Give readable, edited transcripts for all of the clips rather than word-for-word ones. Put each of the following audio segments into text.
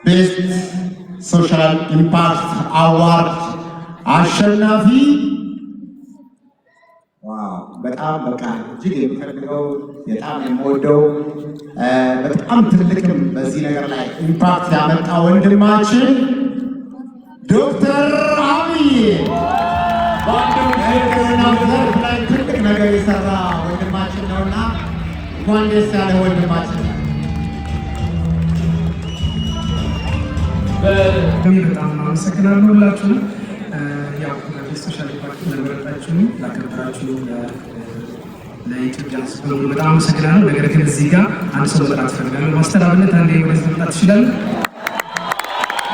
ቤስት ሶሻል ኢምፓክት አዋርድ አሸናፊ በጣም በቃ እጅግ የሚፈልገው በጣም የምወደው በጣም ትልቅም በዚህ ነገር ላይ ኢምፓክት ያመጣ ወንድማችን ዶክተር አብይ ዘርፍ ላይ ትልቅ ነገር የሰራ ወንድማችን ነውና እንኳን ደስ ያለ ወንድማችን። በጣም አመሰግናለሁ ሁላችሁንም። ያው ሶሻል ኢምፓክት ለመረጣችሁ ላከበራችሁ ለኢትዮጵያ ሕዝብ በጣም አመሰግናለሁ። ነገር ግን እዚህ ጋር አንድ ሰው መጥራት እፈልጋለሁ። ማስተር አብነት አንዴ ወደዚህ መምጣት ትችላለህ?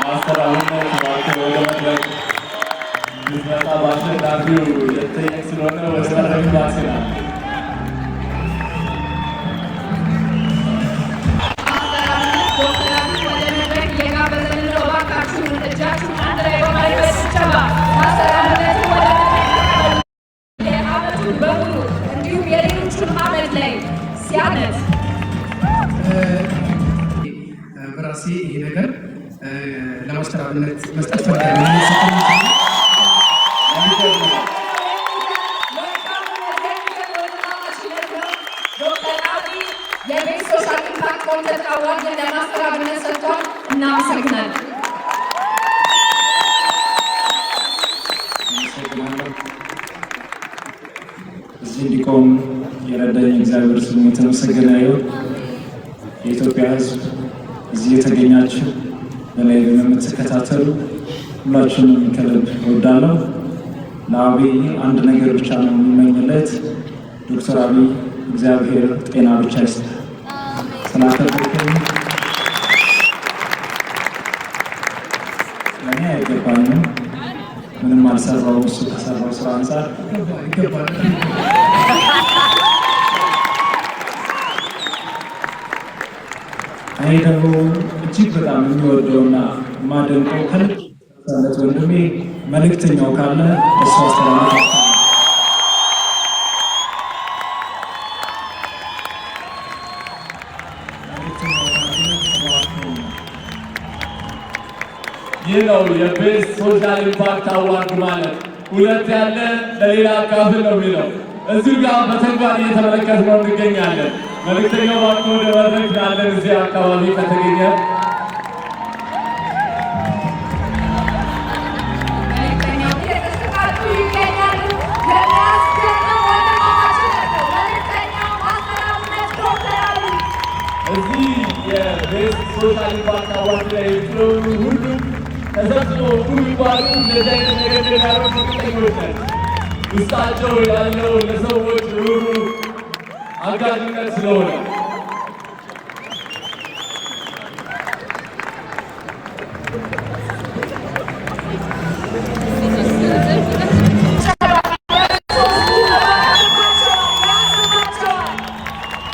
ማስተር አብነት ወደ መድረክ ልትመጣ በአሸናፊው ልትጠየቅ ስለሆነ ወደ መድረክ ባስናል። በራሴ ይሄ ነገር ለማስተር አብነት መስጠት ፈልጋለሁ። የቤት ሶሻል ኢምፓክት ኮንተንት አዋርድ ለማስተር አብነት ሰጥቷል። እናመሰግናለን። እዚህ እንዲቆም የረዳኝ እግዚአብሔር ስሙ የተመሰገነ ይሁን። የኢትዮጵያ ሕዝብ እዚህ የተገኛችሁ በላይ የምትከታተሉ ሁላችሁንም ከልብ እወዳለሁ። ለአብይ አንድ ነገር ብቻ ነው የምመኝለት። ዶክተር አብይ እግዚአብሔር ጤና ብቻ ይስጥ። ስላከበርከኝ ለእኔ አይገባኝም። ምንም አልሰራውም። እሱ ከሰራው ስራ አንጻር ይገባል። እኔ ደግሞ እጅግ በጣም የሚወደውና የማደንቀው ከልብ ወንድሜ መልእክተኛው ካለ እሱ አስተላልፍ። ይህ ነው የቤስት ሶሻል ኢምፓክት አዋርድ ማለት። ሁለት ያለ ለሌላ አካፍል ነው የሚለው። እዚሁ ጋር በተግባር እየተመለከትነው እንገኛለን። መልእክተኛው ባንኮ ወደ መድረክ ያለን እዚህ አካባቢ ከተገኘ እዚህ የቤስት ሶሻል ኢምፓክት አዋርድ ላይ ስለሆኑ ሁሉም ተሰብስቦ ሁሉ ባሉ እንደዚህ አይነት ነገር የሚያደርጉ መልእክተኞች ነን። ውስጣቸው ያለው ለሰዎች ሩሩ አጋዥነት ስለሆነ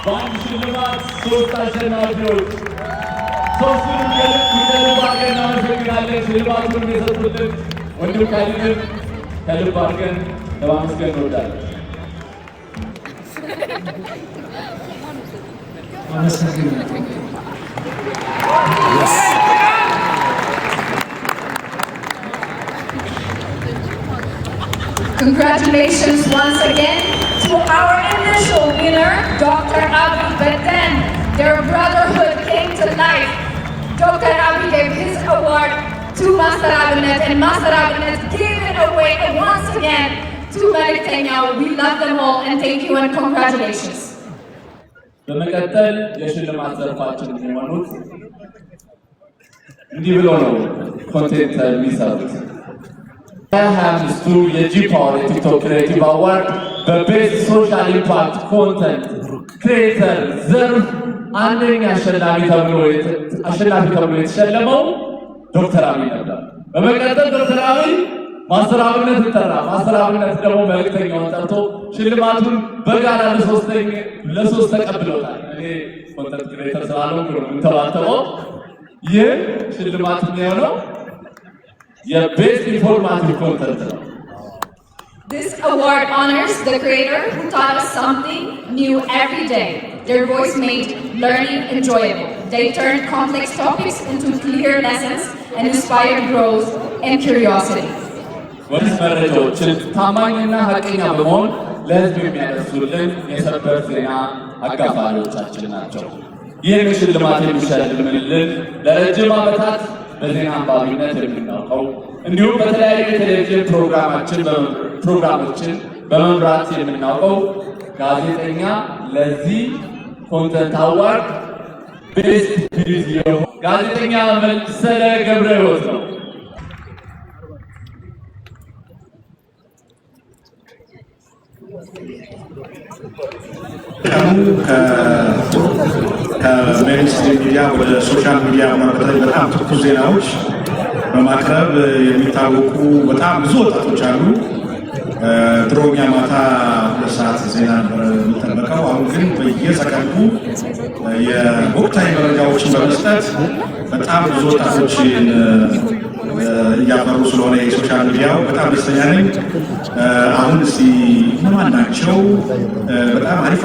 በአንድ ሽልማት 3 አሸናፊዎች ሶስቱንም ከልብ አድርገን እናመሰግናለን። ሽልማቱን የሰጡልን ወንድም ካሊድን ከልብ አድርገን ለማመስገን እንወዳለን። Congratulations once again to our initial winner, Dr. Abiy, but then their brotherhood came to life. Dr. Abiy gave his award to Master Abhinet, and Master Abhinet gave it away once again to Melektenyao. We love them all and thank you and congratulations. በመቀጠል የሽልማት ዘርፋችን የሆኑት እንዲህ ብሎ ነው ኮንቴንት የሚሰሩት። 25ቱ የጂ ፓወር የቲክቶክ ክሬቲቭ አዋርድ በቤስት ሶሻል ኢምፓክት ኮንተንት ክሬተር ዘርፍ አንደኛ አሸናፊ ተብሎ የተሸለመው ዶክተር አብይ ነበር። በመቀጠል ዶክተር አብይ ማስተር አብነት ተጠራ። ማስተር አብነት ደግሞ መልእክተኛውን ጠርቶ ሽልማቱን በጋራ ለሶስት ተቀብለውታል። እኔ ኮንተንት ክሬተር ስላልሆንኩ ነው የምንተባተበው። ይህ ሽልማት የሚሆነው የቤስት ኢንፎርማቲቭ ኮንተንት ነው። This award honors the creator who taught us something new every day. Their voice made learning enjoyable. they turned complex topics into clear lessons and inspired growth and curiosity. ወይስ መረጃዎችን ታማኝና ሀቀኛ በመሆን ለህዝብ የሚያደርሱልን የሰበር ዜና አጋፋሪዎቻችን ናቸው። ይህን ሽልማት የሚሸልምልን ለረጅም ዓመታት በዜና አንባቢነት የምናውቀው እንዲሁም በተለያዩ የቴሌቪዥን ፕሮግራሞችን በመምራት የምናውቀው ጋዜጠኛ ለዚህ ኮንተንት አዋርድ ቤስት ቪዲዮ ጋዜጠኛ መሰለ ገብረ ሕይወት ነው። ከሜንስትሪም ሚዲያ ወደ ሶሻል ሚዲያ በተለይ በጣም ትኩስ ዜናዎች በማቅረብ የሚታወቁ በጣም ብዙ ወጣቶች አሉ። ድሮኛ ማታ 2 ሰዓት ዜና ነበር የሚጠበቀው። አሁን ግን በየሰከንዱ የወቅታዊ መረጃዎችን በመስጠት በጣም ብዙ ወጣቶችን እያፈሩ ስለሆነ የሶሻል ሚዲያው በጣም ደስተኛ ነኝ። አሁን እስቲ እነማን ናቸው በጣም አሪፍ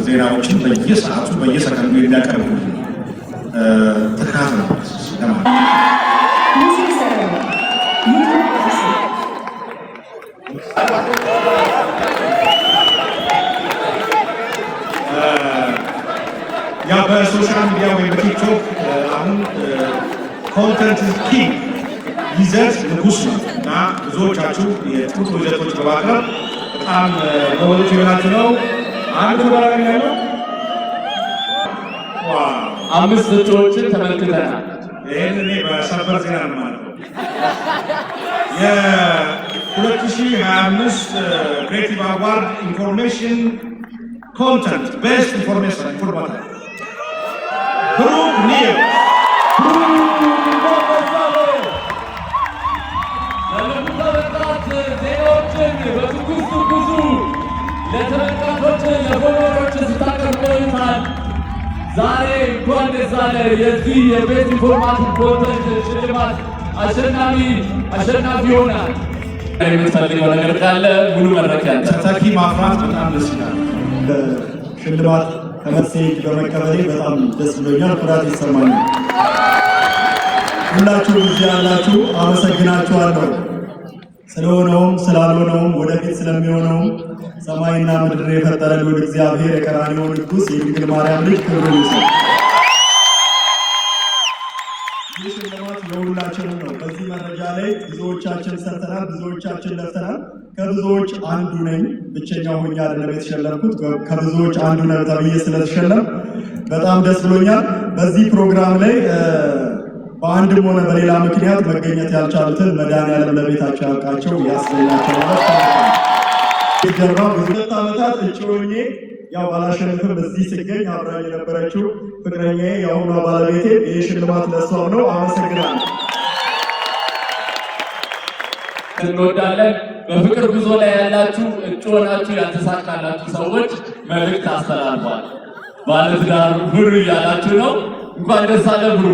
ዜናዎችን በየሰዓቱ በየሰከንዱ የሚያቀርቡ ተከታተሉ። ያው በሶሻል ሚዲያ ወይ በቲክቶክ አሁን ኮንተንት ኪንግ ይዘት ንጉስ ነው እና ብዙዎቻችሁ የጥሩ ይዘቶች በማቅረብ በጣም በወደቱ የሆናችሁ ነው። አንድ ተባራሪ ያለው 5 እጩዎችን ተመልክተናል። ይህን እኔ በሰበር ዜና ነው ማለት ነው። የ2025 ክሬቲቭ አዋርድ ኢንፎርሜሽን ኮንተንት ቤስት ኢንፎርሜሽን ኢንፎርማቲቭ ብሩክ ኒዮ ዜናዎችን በትኩስ ለተመልካቾች ለፎሎወሮች ስታቀርቡ ቆይታል። ዛሬ እንኳን ደስ አለ የዚህ የቤስት ኢንፎርማቲቭ ኮንተንት ሽልማት አሸናፊ ይሆናል። የምትፈልገው ነገር ካለ ሙሉ መድረክ ያለ ተተኪ ማፍራት በጣም ደስ ይላል። ሽልማት ከመርሴ በመቀበሌ በጣም ደስ ብሎኛል፣ ኩራት ይሰማኛል። ሁላችሁም እዚህ ያላችሁ አመሰግናችኋለሁ። ስለሆነውም ስላልሆነውም ወደፊት ስለሚሆነውም ሰማይና ምድር የፈጠረ ልዑል እግዚአብሔር የቀራንዮ ንጉሥ የድንግል ማርያም ልጅ ክብሩን ይውሰድ። ይህ ሽልማት የሁላችንም ነው። በዚህ መረጃ ላይ ብዙዎቻችን ሰርተናል፣ ብዙዎቻችን ለፍተናል። ከብዙዎች አንዱ ነኝ። ብቸኛው ሆኜ አይደለም የተሸለምኩት፣ ከብዙዎች አንዱ ነኝ ተብዬ ስለተሸለም በጣም ደስ ብሎኛል። በዚህ ፕሮግራም ላይ በአንድም ሆነ በሌላ ምክንያት መገኘት ያልቻሉትን መድኃኒዓለም ለቤታቸው ያብቃቸው ያስገኛቸው ማለት ይገባ። ብዙ ዓመታት እጩ ሆኜ ያው ባላሸንፍም እዚህ ስገኝ አብራኝ የነበረችው ፍቅረኛዬ የአሁኗ ባለቤቴ ይህ ሽልማት ለሷም ነው። አመሰግናለሁ። እንወዳለን። በፍቅር ጉዞ ላይ ያላችሁ እጩ ሆናችሁ ያልተሳካላችሁ ሰዎች መልእክት አስተላልፏል። ባለትዳር ብሩ እያላችሁ ነው። እንኳን ደስ አለ ብሩ።